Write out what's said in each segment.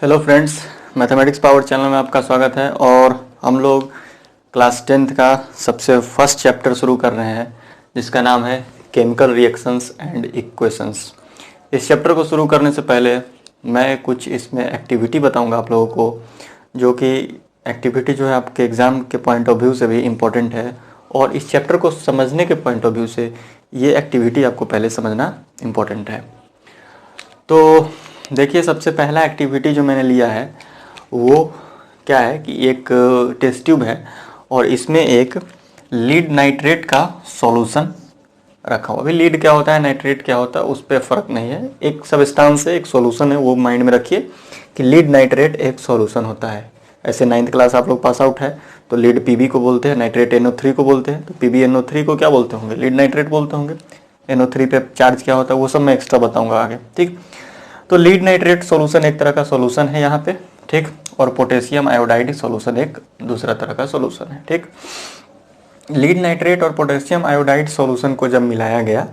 Hello friends, mathematics power channel में आपका स्वागत है। और हम लोग क्लास 10th का सबसे फर्स्ट चैप्टर शुरू कर रहे हैं जिसका नाम है केमिकल रिएक्शंस एंड इक्वेशंस। इस चैप्टर को शुरू करने से पहले मैं कुछ इसमें एक्टिविटी बताऊंगा आप लोगों को, जो कि एक्टिविटी जो है आपके एग्ज़ाम के पॉइंट ऑफ व्यू से भी इम्पोर्टेंट है और इस चैप्टर को समझने के पॉइंट ऑफ व्यू से ये एक्टिविटी आपको पहले समझना इम्पोर्टेंट है। तो देखिए, सबसे पहला एक्टिविटी जो मैंने लिया है वो क्या है कि एक टेस्ट ट्यूब है और इसमें एक लीड नाइट्रेट का सॉल्यूशन रखा हुआ। अभी लीड क्या होता है, नाइट्रेट क्या होता है, उस पर फ़र्क नहीं है। एक सब्सटेंस है, एक सॉल्यूशन है, वो माइंड में रखिए कि लीड नाइट्रेट एक सॉल्यूशन होता है। ऐसे 9th क्लास आप लोग पास आउट है तो लीड पीबी को बोलते हैं, नाइट्रेट NO3 को बोलते हैं। तो पीबी NO3 को क्या बोलते होंगे, लीड नाइट्रेट बोलते होंगे। NO3 पे चार्ज क्या होता है वो सब मैं एक्स्ट्रा बताऊंगा आगे, ठीक। तो लीड नाइट्रेट सॉल्यूशन एक तरह का सॉल्यूशन है यहाँ पे, ठीक। और पोटेशियम आयोडाइड सॉल्यूशन एक दूसरा तरह का सॉल्यूशन है, ठीक। लीड नाइट्रेट और पोटेशियम आयोडाइड सॉल्यूशन को जब मिलाया गया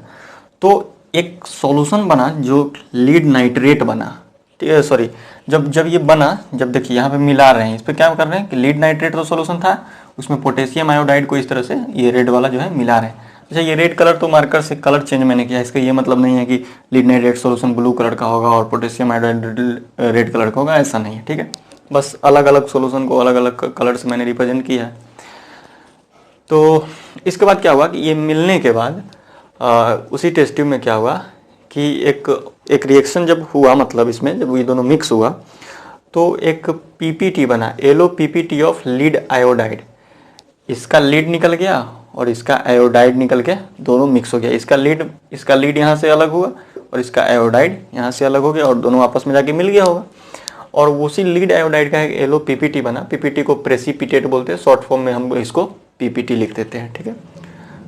तो एक सॉल्यूशन बना जो लीड नाइट्रेट बना, ठीक है। सॉरी, जब ये बना, जब देखिए यहाँ पे मिला रहे हैं, इस पर क्या कर रहे हैं कि लीड नाइट्रेट तो सॉल्यूशन था, उसमें पोटेशियम आयोडाइड को इस तरह से ये रेड वाला जो है मिला रहे हैं। अच्छा, ये रेड कलर तो मार्कर से कलर चेंज मैंने किया, इसका ये मतलब नहीं है कि lead nitrate solution blue colour का होगा और पोटेशियम आयोडाइड रेड कलर का होगा, ऐसा नहीं है, ठीक है। बस अलग अलग सॉल्यूशन को अलग अलग कलर से मैंने रिप्रेजेंट किया है। तो इसके बाद क्या हुआ कि ये मिलने के बाद उसी टेस्ट ट्यूब में क्या हुआ कि एक रिएक्शन जब हुआ, मतलब इसमें जब ये दोनों मिक्स हुआ तो एक पीपीटी बना, yellow PPT of lead iodide. इसका लीड निकल गया और इसका आयोडाइड निकल के दोनों मिक्स हो गया। इसका लीड यहाँ से अलग हुआ और इसका आयोडाइड यहाँ से अलग हो गया और दोनों आपस में जाके मिल गया होगा। और उसी लीड आयोडाइड का एक येलो पीपीटी बना। पीपीटी को प्रेसिपिटेट बोलते हैं, शॉर्ट फॉर्म में हम इसको पीपीटी लिख देते हैं, ठीक है।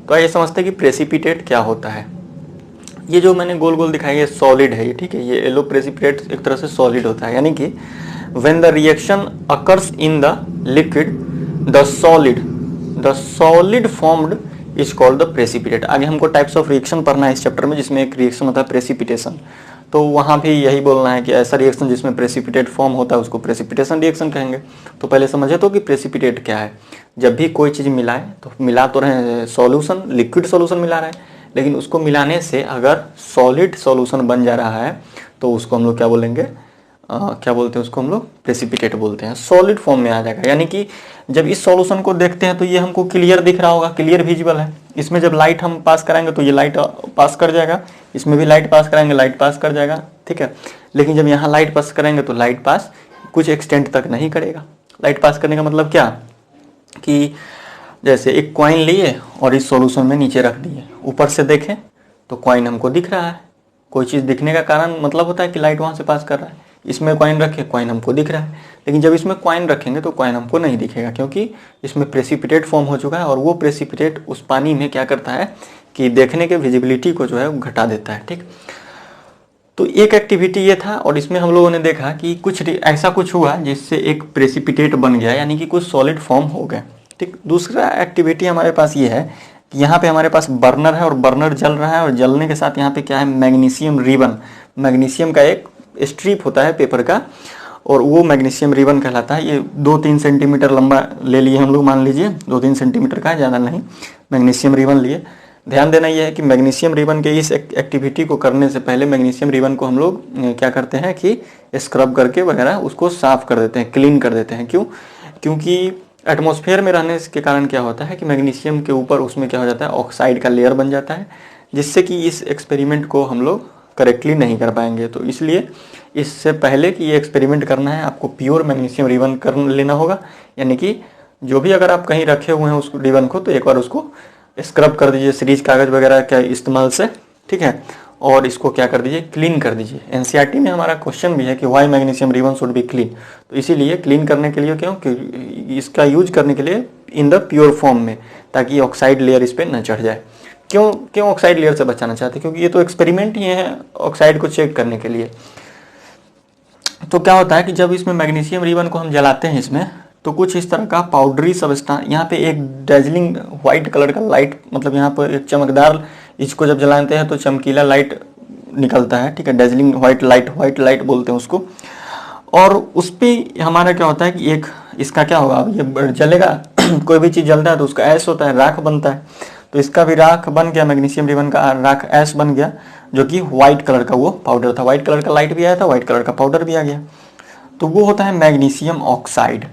तो आइए समझते हैं कि प्रेसिपिटेट क्या होता है। ये जो मैंने गोल गोल दिखाई है सॉलिड है ये, ठीक है। ये येलो प्रेसिपिटेट एक तरह से सॉलिड होता है, यानी कि when the reaction occurs in the liquid the solid formed is called the precipitate. आगे हमको टाइप्स ऑफ रिएक्शन पढ़ना है इस चैप्टर में, जिसमें एक रिएक्शन होता है प्रेसिपिटेशन। तो वहाँ भी यही बोलना है कि ऐसा रिएक्शन जिसमें प्रेसिपिटेट फॉर्म होता है उसको प्रेसिपिटेशन रिएक्शन कहेंगे। तो पहले समझे तो कि प्रेसिपिटेट क्या है। जब भी कोई चीज़ मिलाए तो मिला तो रहे सॉल्यूशन, लिक्विड सॉल्यूशन मिला रहे हैं, लेकिन उसको मिलाने से अगर सॉलिड सॉल्यूशन बन जा रहा है तो उसको हम लोग क्या बोलेंगे, क्या बोलते हैं उसको, हम लोग प्रेसिपिटेट बोलते हैं। सॉलिड फॉर्म में आ जाएगा, यानी कि जब इस सॉल्यूशन को देखते हैं तो ये हमको क्लियर दिख रहा होगा, क्लियर विजिबल है। इसमें जब लाइट हम पास कराएंगे तो ये लाइट पास कर जाएगा, इसमें भी लाइट पास कराएंगे लाइट पास कर जाएगा, ठीक है। लेकिन जब यहाँ लाइट पास करेंगे तो लाइट पास कुछ एक्सटेंट तक नहीं करेगा। लाइट पास करने का मतलब क्या कि जैसे एक कॉइन लिए और इस सॉल्यूशन में नीचे रख दिए, ऊपर से देखें तो कॉइन हमको दिख रहा है। कोई चीज़ दिखने का कारण मतलब होता है कि लाइट वहाँ से पास कर रहा है। इसमें कॉइन रखे, कॉइन हमको दिख रहा है, लेकिन जब इसमें कॉइन रखेंगे तो कॉइन हमको नहीं दिखेगा, क्योंकि इसमें प्रेसिपिटेट फॉर्म हो चुका है और वो प्रेसिपिटेट उस पानी में क्या करता है कि देखने के विजिबिलिटी को जो है वो घटा देता है, ठीक। तो एक एक्टिविटी ये था और इसमें हम लोगों ने देखा कि कुछ ऐसा कुछ हुआ जिससे एक प्रेसिपिटेट बन गया, यानी कि कुछ सॉलिड फॉर्म हो गए, ठीक। दूसरा एक्टिविटी हमारे पास ये है कि यहाँ पे हमारे पास बर्नर है और बर्नर जल रहा है और जलने के साथ यहाँ पे क्या है, मैग्नीशियम रिबन, मैग्नीशियम का एक स्ट्रिप होता है पेपर का और वो मैग्नीशियम रिबन कहलाता है। ये 2-3 सेंटीमीटर लंबा ले लिए हम लोग, मान लीजिए 2-3 सेंटीमीटर का है, ज़्यादा नहीं, मैग्नीशियम रिबन लिए। ध्यान देना ये है कि मैग्नीशियम रिबन के इस एक्टिविटी को करने से पहले मैग्नीशियम रिबन को हम लोग क्या करते हैं कि स्क्रब करके वगैरह उसको साफ़ कर देते हैं, क्लीन कर देते हैं। क्यों? क्योंकि एटमॉस्फेयर में रहने के कारण क्या होता है कि मैग्नीशियम के ऊपर उसमें क्या हो जाता है, ऑक्साइड का लेयर बन जाता है, जिससे कि इस एक्सपेरिमेंट को हम लोग करेक्टली नहीं कर पाएंगे। तो इसलिए इससे पहले कि ये एक्सपेरिमेंट करना है आपको प्योर मैग्नीशियम रिबन कर लेना होगा, यानी कि जो भी अगर आप कहीं रखे हुए हैं उस रिबन को तो एक बार उसको स्क्रब कर दीजिए सीरीज कागज़ वगैरह के इस्तेमाल से, ठीक है। और इसको क्या कर दीजिए, क्लीन कर दीजिए। एनसीईआरटी में हमारा क्वेश्चन भी है कि why magnesium ribbon should be clean. तो इसीलिए क्लीन करने के लिए क्यों कि इसका यूज करने के लिए इन द प्योर फॉर्म में, ताकि ऑक्साइड लेयर इस पर न चढ़ जाए। क्यों ऑक्साइड लेयर से बचाना चाहते हैं, क्योंकि ये तो एक्सपेरिमेंट ही है ऑक्साइड को चेक करने के लिए। तो क्या होता है कि जब इसमें मैग्नीशियम रिबन को हम जलाते हैं इसमें, तो कुछ इस तरह का पाउडरी सब्सटेंस, यहाँ पे एक डेजलिंग व्हाइट कलर का लाइट, मतलब यहाँ पर एक चमकदार, इसको जब जलाते हैं तो चमकीला लाइट निकलता है, ठीक है। डेजलिंग व्हाइट लाइट बोलते हैं उसको। और उस पे हमारा क्या होता है कि एक इसका क्या होगा, ये जलेगा कोई भी चीज़ जलता है तो उसका ऐश होता है, राख बनता है। तो इसका भी राख बन गया, मैग्नीशियम रिबन का राख ऐश बन गया, जो कि व्हाइट कलर का वो पाउडर था। व्हाइट कलर का लाइट भी आया था, व्हाइट कलर का पाउडर भी आ गया। तो वो होता है मैग्नीशियम ऑक्साइड।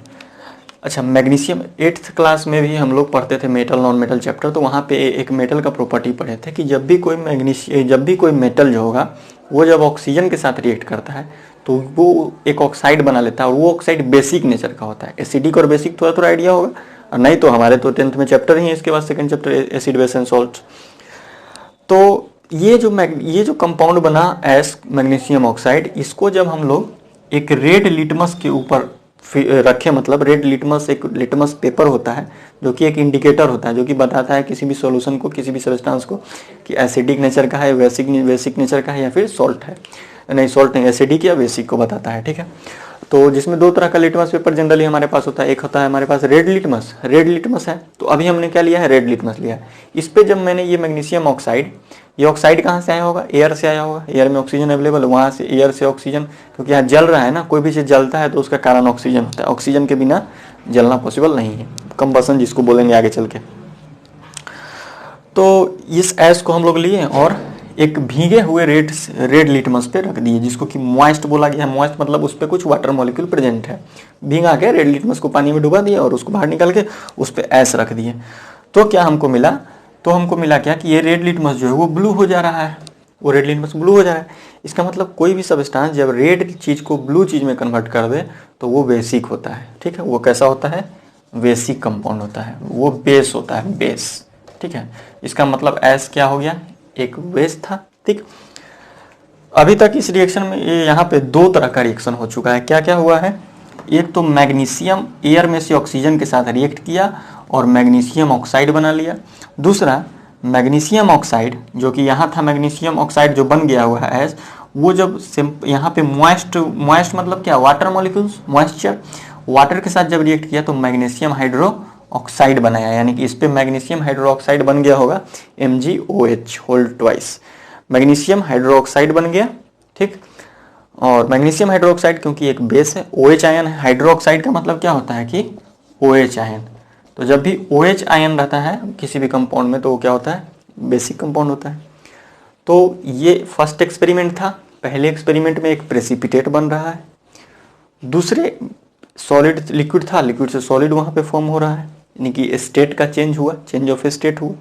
अच्छा, मैग्नीशियम 8th क्लास में भी हम लोग पढ़ते थे मेटल नॉन मेटल चैप्टर, तो वहाँ पे एक मेटल का प्रॉपर्टी पढ़े थे कि जब भी कोई मेटल जो होगा वो जब ऑक्सीजन के साथ रिएक्ट करता है तो वो एक ऑक्साइड बना लेता है, और वो ऑक्साइड बेसिक नेचर का होता है। एसिडिक और बेसिक थोड़ा थोड़ा आइडिया होगा, और नहीं तो हमारे तो 10th में चैप्टर ही है, इसके बाद second chapter acid base and salt. तो ये जो कंपाउंड बना एस मैग्नीशियम ऑक्साइड, इसको जब हम लोग एक रेड लिटमस के ऊपर रखे, मतलब रेड लिटमस एक लिटमस पेपर होता है जो कि एक इंडिकेटर होता है, जो कि बताता है किसी भी सॉल्यूशन को, किसी भी सब्सटेंस को कि एसिडिक नेचर का है, बेसिक नेचर का है, या फिर सॉल्ट है। नहीं, सॉल्ट नहीं, एसिडिक या बेसिक को बताता है, ठीक है। तो जिसमें दो तरह का लिटमस पेपर जनरली हमारे पास होता है। एक होता है हमारे पास रेड लिटमस है। तो अभी हमने क्या लिया है, रेड लिटमस लिया है। इस पे जब मैंने ये मैग्नीशियम ऑक्साइड, ये ऑक्साइड कहाँ से आया होगा, एयर से आया होगा। एयर में ऑक्सीजन अवेलेबल, वहाँ से एयर से ऑक्सीजन, क्योंकि यहाँ जल रहा है ना, कोई भी चीज़ जलता है तो उसका कारण ऑक्सीजन होता है। ऑक्सीजन के बिना जलना पॉसिबल नहीं है, कंबसन जिसको बोलेंगे आगे चल के। तो इस ऐश को हम लोग लिए और एक भीगे हुए रेड लिटमस पे रख दिए, जिसको कि मॉइस्ट बोला गया है। मॉइस्ट मतलब उस पर कुछ वाटर मॉलिक्यूल प्रेजेंट है। भीगा के रेड लिटमस को पानी में डुबा दिया और उसको बाहर निकाल के उस पर ऐश रख दिए। तो क्या हमको मिला, क्या कि ये रेड लिटमस जो है वो ब्लू हो जा रहा है, वो रेड लिटमस ब्लू हो जा रहा है। इसका मतलब कोई भी सब्सटेंस जब रेड चीज़ को ब्लू चीज़ में कन्वर्ट कर दे तो वो बेसिक होता है, ठीक है। वो कैसा होता है, बेसिक कंपाउंड होता है, वो बेस होता है, बेस, ठीक है। इसका मतलब एस क्या हो गया, एक बेस था, ठीक। अभी तक इस रिएक्शन में यहाँ पे दो तरह का रिएक्शन हो चुका है। क्या क्या हुआ है, एक तो मैग्नीशियम एयर में से ऑक्सीजन के साथ रिएक्ट किया और मैग्नीशियम ऑक्साइड बना लिया। दूसरा मैग्नीशियम ऑक्साइड, जो कि यहाँ था मैग्नीशियम ऑक्साइड जो बन गया हुआ है एस, वो जब यहाँ पे मॉइस्ट मतलब क्या, वाटर मॉलिक्यूल्स, मॉइस्चर, वाटर के साथ जब रिएक्ट किया तो मैग्नीशियम हाइड्रो ऑक्साइड बनाया, यानी कि इस पे मैग्नीशियम हाइड्रो ऑक्साइड बन गया होगा MgOH whole twice, magnesium hydro oxide बन गया, ठीक। और मैग्नीशियम हाइड्रो ऑक्साइड क्योंकि एक बेस है, OH आयन है। हाइड्रो ऑक्साइड का मतलब क्या होता है कि OH आयन। तो जब भी OH आयन रहता है किसी भी कंपाउंड में तो वो क्या होता है, बेसिक कंपाउंड होता है। तो ये फर्स्ट एक्सपेरिमेंट था। पहले एक्सपेरिमेंट में एक प्रेसिपिटेट बन रहा है, दूसरे सॉलिड लिक्विड था, लिक्विड से सॉलिड वहाँ पे फॉर्म हो रहा है, यानी कि स्टेट का चेंज हुआ, चेंज ऑफ स्टेट हुआ।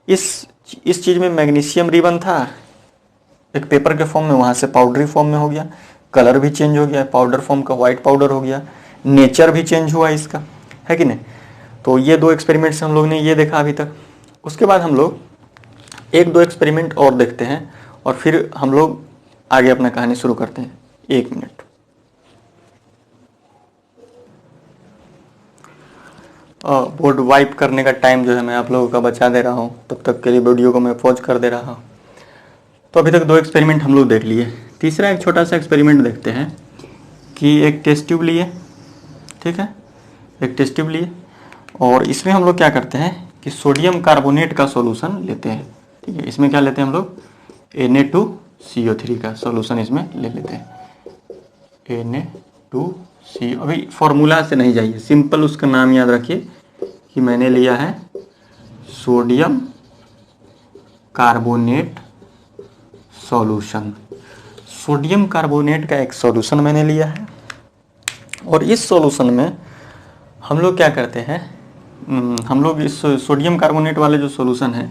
इस चीज़ में मैग्नीशियम रिबन था एक पेपर के फॉर्म में, वहाँ से पाउडरी फॉर्म में हो गया, कलर भी चेंज हो गया, पाउडर फॉर्म का वाइट पाउडर हो गया, नेचर भी चेंज हुआ इसका, है कि नहीं। तो ये दो एक्सपेरिमेंट से हम लोग ने ये देखा अभी तक। उसके बाद हम लोग एक दो एक्सपेरिमेंट और देखते हैं और फिर हम लोग आगे अपना कहानी शुरू करते हैं। 1 मिनट। बोर्ड वाइप करने का टाइम जो है मैं आप लोगों का बचा दे रहा हूँ, तब तक के लिए वीडियो को मैं पॉज कर दे रहा हूँ। तो अभी तक 2 एक्सपेरिमेंट हम लोग देख लिए। तीसरा एक छोटा सा एक्सपेरिमेंट देखते हैं कि एक टेस्ट ट्यूब लिए, ठीक है, एक टेस्ट ट्यूब लिए और इसमें हम लोग क्या करते हैं कि सोडियम कार्बोनेट का सॉल्यूशन लेते हैं, ठीक है। इसमें क्या लेते हैं हम लोग, Na2CO3 का सॉल्यूशन इसमें ले लेते हैं, Na2CO। अभी फॉर्मूला से नहीं जाइए, सिंपल उसका नाम याद रखिए कि मैंने लिया है sodium carbonate solution. Sodium carbonate का एक सॉल्यूशन मैंने लिया है और इस सॉल्यूशन में हम लोग क्या करते हैं, हम लोग इस सोडियम कार्बोनेट वाले जो सॉल्यूशन है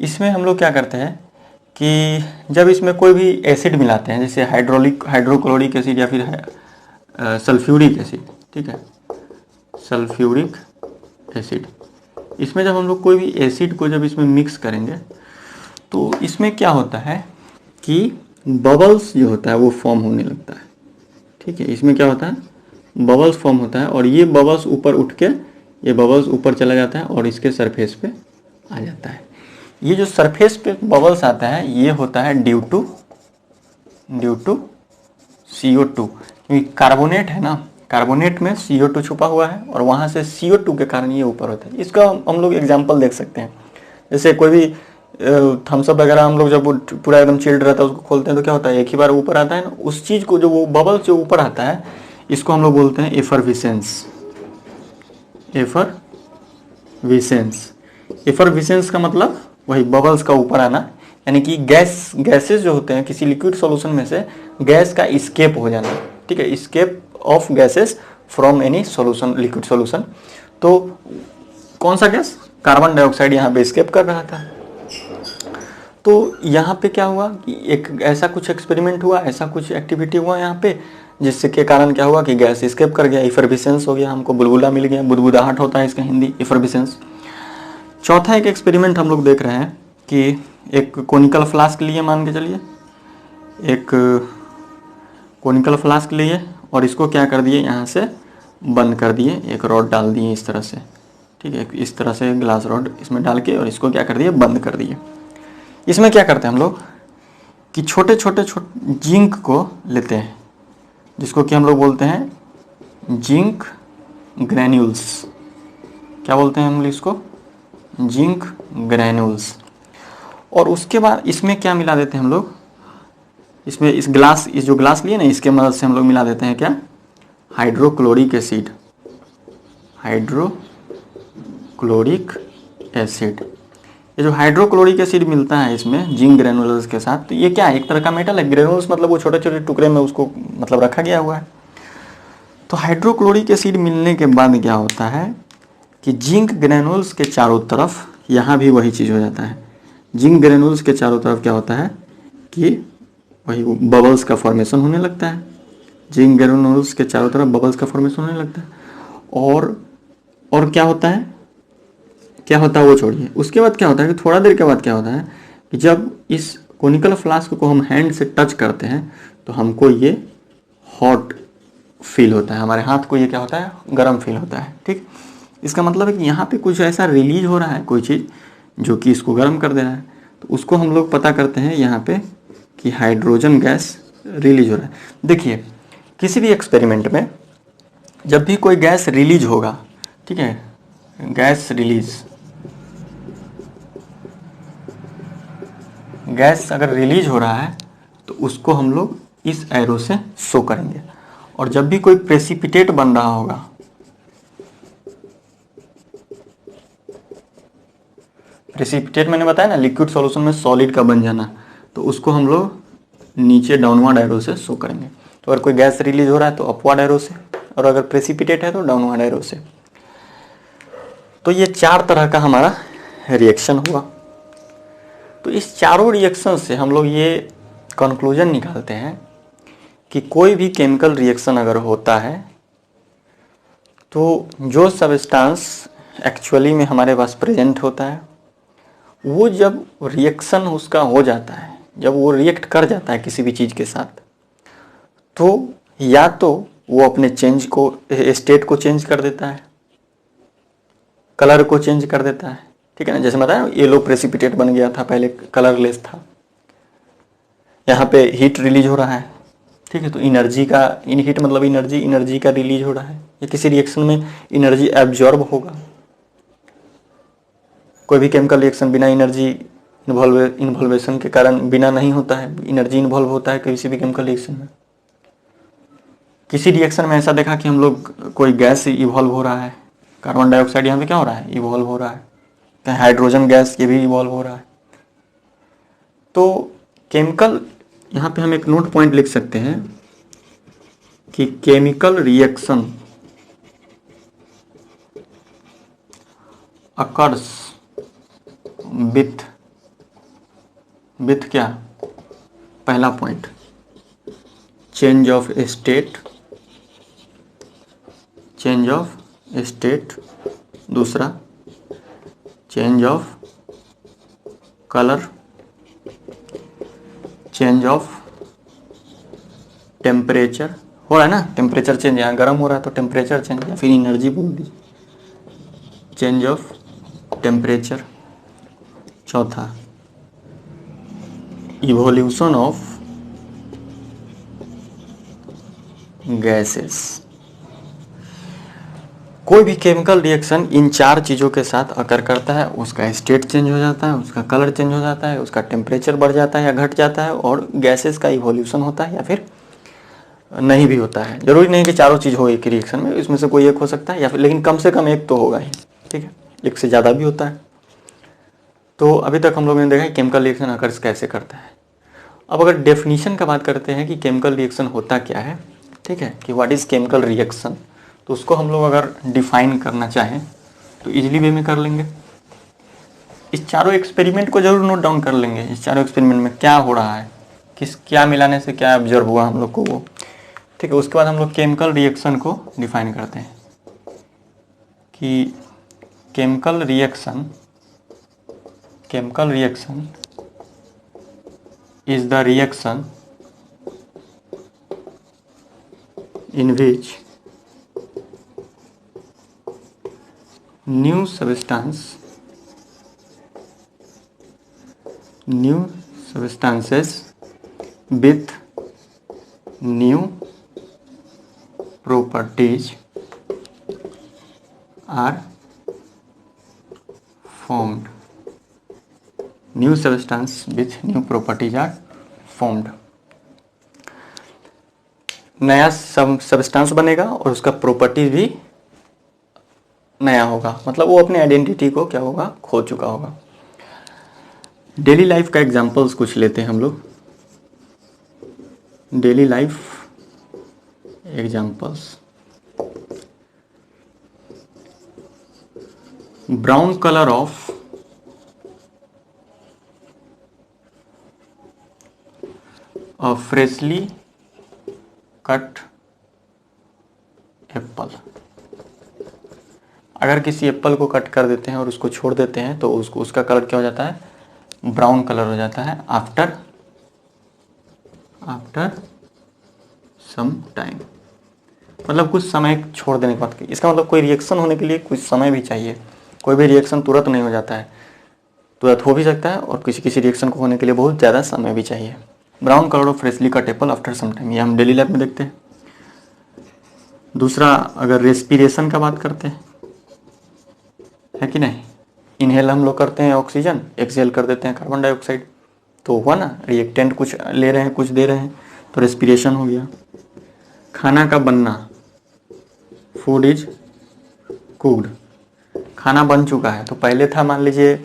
इसमें हम लोग क्या करते हैं कि जब इसमें कोई भी एसिड मिलाते हैं, जैसे हाइड्रोक्लोरिक एसिड या फिर सल्फ्यूरिक एसिड, ठीक है, सल्फ्यूरिक एसिड, इसमें जब हम लोग कोई भी एसिड को जब इसमें मिक्स करेंगे तो इसमें क्या होता है कि बबल्स जो होता है वो फॉर्म होने लगता है, ठीक है। इसमें क्या होता है, बबल्स फॉर्म होता है और ये बबल्स ऊपर उठ के, ये बबल्स ऊपर चला जाता है और इसके सरफेस पे आ जाता है। ये जो सरफेस पे बबल्स आता है ये होता है ड्यू टू CO2, क्योंकि कार्बोनेट है ना, कार्बोनेट में CO2 छुपा हुआ है और वहाँ से CO2 के कारण ये ऊपर होता है। इसका हम लोग एग्जाम्पल देख सकते हैं, जैसे कोई भी थम्स अप वगैरह हम लोग जब वो पूरा एकदम चिल्ड रहता है उसको खोलते हैं तो क्या होता है, एक ही बार ऊपर आता है ना, उस चीज़ को जो वो बबल जो ऊपर आता है इसको हम लोग बोलते हैं एफरविसेंस। एफरविसेंस, एफरविसेंस का मतलब वही बबल्स का ऊपर आना, यानी कि गैसेस जो होते हैं किसी लिक्विड सॉल्यूशन में से गैस का इस्केप हो जाना, ठीक है, escape of gases from any solution, liquid solution. तो कौन सा गैस, कार्बन डाइऑक्साइड यहाँ पे इस्केप कर रहा था। तो यहाँ पे क्या हुआ कि एक ऐसा कुछ एक्सपेरिमेंट हुआ, ऐसा कुछ एक्टिविटी हुआ यहाँ पे, जिससे के कारण क्या हुआ कि गैस इस्केप कर गया, इफरविसेंस हो गया, हमको बुलबुला मिल गया, बुदबुदाहट होता है इसका हिंदी, इफरविसेंस। चौथा एक एक्सपेरिमेंट हम लोग देख रहे हैं कि एक कोनिकल फ्लास्क लिए, मान के चलिए एक कोनिकल फ्लास्क लिए और इसको क्या कर दिए, यहाँ से बंद कर दिए, एक रॉड डाल दिए इस तरह से, ठीक है, इस तरह से ग्लास रॉड इसमें डाल के और इसको क्या कर दिए, बंद कर दिए। इसमें क्या करते हैं हम लोग कि छोटे छोटे जिंक को लेते हैं, जिसको कि हम लोग बोलते हैं जिंक ग्रैन्यूल्स। क्या बोलते हैं हम लोग इसको, जिंक ग्रैन्यूल्स। और उसके बाद इसमें क्या मिला देते हैं हम लोग, इसमें इस जो ग्लास लिए ना, इसके मदद से हम लोग मिला देते हैं क्या, हाइड्रोक्लोरिक एसिड, हाइड्रोक्लोरिक एसिड। ये जो हाइड्रोक्लोरिक एसिड मिलता है इसमें जिंक ग्रेनुलस के साथ, तो ये क्या है, एक तरह का मेटल है। ग्रेनुलस मतलब वो छोटे छोटे टुकड़े में उसको मतलब रखा गया हुआ है। तो हाइड्रोक्लोरिक एसिड मिलने के बाद क्या होता है कि जिंक ग्रेनुल्स के चारों तरफ, यहाँ भी वही चीज़ हो जाता है, जिंक ग्रेनुल्स के चारों तरफ क्या होता है कि वही बबल्स का फॉर्मेशन होने लगता है। जिंक ग्रेनुल्स के चारों तरफ बबल्स का फॉर्मेशन होने लगता है। और क्या होता है वो छोड़िए, उसके बाद क्या होता है कि थोड़ा देर के बाद क्या होता है कि जब इस कोनिकल फ्लास्क को हम हैंड से टच करते हैं तो हमको ये हॉट फील होता है, हमारे हाथ को ये क्या होता है, गर्म फील होता है, ठीक। इसका मतलब है कि यहाँ पे कुछ ऐसा रिलीज हो रहा है, कोई चीज़ जो कि इसको गर्म कर दे रहा है। तो उसको हम लोग पता करते हैं यहाँ पे कि हाइड्रोजन गैस रिलीज हो रहा है। देखिए किसी भी एक्सपेरिमेंट में जब भी कोई गैस रिलीज होगा, ठीक है, गैस अगर रिलीज हो रहा है तो उसको हम लोग इस एरो से शो करेंगे। और जब भी कोई प्रेसिपिटेट बन रहा होगा, प्रेसिपिटेट मैंने बताया ना, लिक्विड सॉल्यूशन में सॉलिड का बन जाना, तो उसको हम लोग नीचे डाउनवर्ड एरो से शो करेंगे। तो अगर कोई गैस रिलीज हो रहा है तो अपवर्ड एरो से, और अगर प्रेसिपिटेट है तो डाउनवर्ड एरो से। तो ये 4 तरह का हमारा रिएक्शन हुआ। तो इस चारों रिएक्शन से हम लोग ये कंक्लूजन निकालते हैं कि कोई भी केमिकल रिएक्शन अगर होता है तो जो सब्सटेंस एक्चुअली में हमारे पास प्रेजेंट होता है, वो जब रिएक्शन उसका हो जाता है, जब वो रिएक्ट कर जाता है किसी भी चीज़ के साथ, तो या तो वो अपने चेंज को, स्टेट को चेंज कर देता है, कलर को चेंज कर देता है, ठीक है ना। जैसे बताया येलो प्रेसिपिटेट बन गया था, पहले कलरलेस था। यहाँ पे हीट रिलीज हो रहा है, ठीक है, तो एनर्जी का, इन हीट मतलब एनर्जी का रिलीज हो रहा है। या किसी रिएक्शन में एनर्जी एब्जॉर्ब होगा। कोई भी केमिकल रिएक्शन बिना एनर्जी इन्वॉल्वेशन के कारण बिना नहीं होता है, एनर्जी इन्वॉल्व होता है किसी भी केमिकल रिएक्शन में। किसी रिएक्शन में ऐसा देखा कि हम लोग कोई गैस इवॉल्व हो रहा है, कार्बन डाइऑक्साइड यहाँ पे क्या हो रहा है, इवॉल्व हो रहा है, कहीं हाइड्रोजन गैस ये भी इवॉल्व हो रहा है। तो केमिकल, यहाँ पे हम एक नोट पॉइंट लिख सकते हैं कि केमिकल रिएक्शन अकर्स विथ क्या, पहला पॉइंट चेंज ऑफ स्टेट, दूसरा change of colour, change of temperature, हो रहा है ना, टेम्परेचर चेंज, यहाँ गर्म हो रहा है तो टेम्परेचर चेंज, या फिर एनर्जी बोल दीजिए, चेंज ऑफ टेम्परेचर। चौथा इवोल्यूशन ऑफ गैसेस। कोई भी केमिकल रिएक्शन इन 4 चीज़ों के साथ अकर करता है, उसका स्टेट चेंज हो जाता है, उसका कलर चेंज हो जाता है, उसका टेम्परेचर बढ़ जाता है या घट जाता है, और गैसेस का इवोल्यूशन होता है या फिर नहीं भी होता है। जरूरी नहीं कि चारों चीज़ हो एक रिएक्शन में, इसमें से कोई एक हो सकता है या फिर, लेकिन कम से कम एक तो होगा ही, ठीक है, एक से ज़्यादा भी होता है। तो अभी तक हम लोगों ने देखा है केमिकल रिएक्शन अकर कैसे करता है। अब अगर डेफिनीशन का बात करते हैं कि केमिकल रिएक्शन होता क्या है, ठीक है, कि व्हाट इज़ केमिकल रिएक्शन, तो उसको हम लोग अगर डिफाइन करना चाहें तो इजीली वे में कर लेंगे। इस चारों एक्सपेरिमेंट को जरूर नोट डाउन कर लेंगे, इस चारों एक्सपेरिमेंट में क्या हो रहा है, क्या मिलाने से क्या ऑब्जर्व हुआ हम लोग को वो, ठीक है। उसके बाद हम लोग केमिकल रिएक्शन को डिफाइन करते हैं कि chemical reaction is the reaction in which new substances with new properties are formed. New substance with new properties are formed. नया सब्सटेंस बनेगा और उसका प्रॉपर्टीज भी नया होगा, मतलब वो अपने आइडेंटिटी को क्या होगा, खो चुका होगा। डेली लाइफ का एग्जांपल्स कुछ लेते हैं हम लोग। Daily life examples, brown colour of a freshly cut Apple. अगर किसी एप्पल को कट कर देते हैं और उसको छोड़ देते हैं तो उसका कलर क्या हो जाता है, ब्राउन कलर हो जाता है आफ्टर सम टाइम, मतलब कुछ समय छोड़ देने के बाद। इसका मतलब कोई रिएक्शन होने के लिए कुछ समय भी चाहिए, कोई भी रिएक्शन तुरंत नहीं हो जाता है, तुरंत हो भी सकता है और किसी रिएक्शन को होने के लिए बहुत ज़्यादा समय भी चाहिए। Brown colour of freshly cut apple after some time, ये हम डेली लाइफ में देखते हैं। दूसरा, अगर रेस्पिरेशन का बात करते हैं, है कि नहीं, इनहेल हम लोग करते हैं ऑक्सीजन, एक्सहेल कर देते हैं कार्बन डाइऑक्साइड, तो हुआ ना, रिएक्टेंट कुछ ले रहे हैं कुछ दे रहे हैं, तो रेस्पिरेशन हो गया। खाना का बनना, फूड इज कुक्ड, खाना बन चुका है। तो पहले था मान लीजिए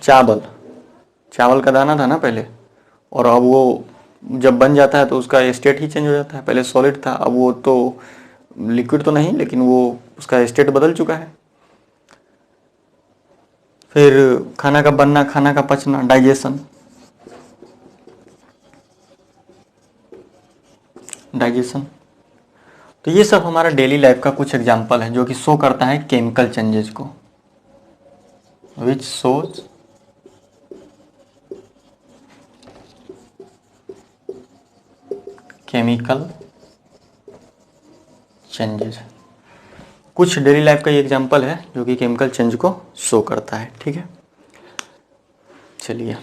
चावल का दाना था ना पहले, और अब वो जब बन जाता है तो उसका स्टेट ही चेंज हो जाता है। पहले सॉलिड था, अब वो तो लिक्विड तो नहीं, लेकिन वो उसका स्टेट बदल चुका है। फिर खाना का बनना, खाना का पचना, डाइजेशन। तो ये सब हमारा डेली लाइफ का कुछ एग्जाम्पल है जो कि शो करता है केमिकल चेंजेस को, विच शोज केमिकल चेंजेस। कुछ डेली लाइफ का ये एग्जाम्पल है जो कि केमिकल चेंज को शो करता है, ठीक है। चलिए।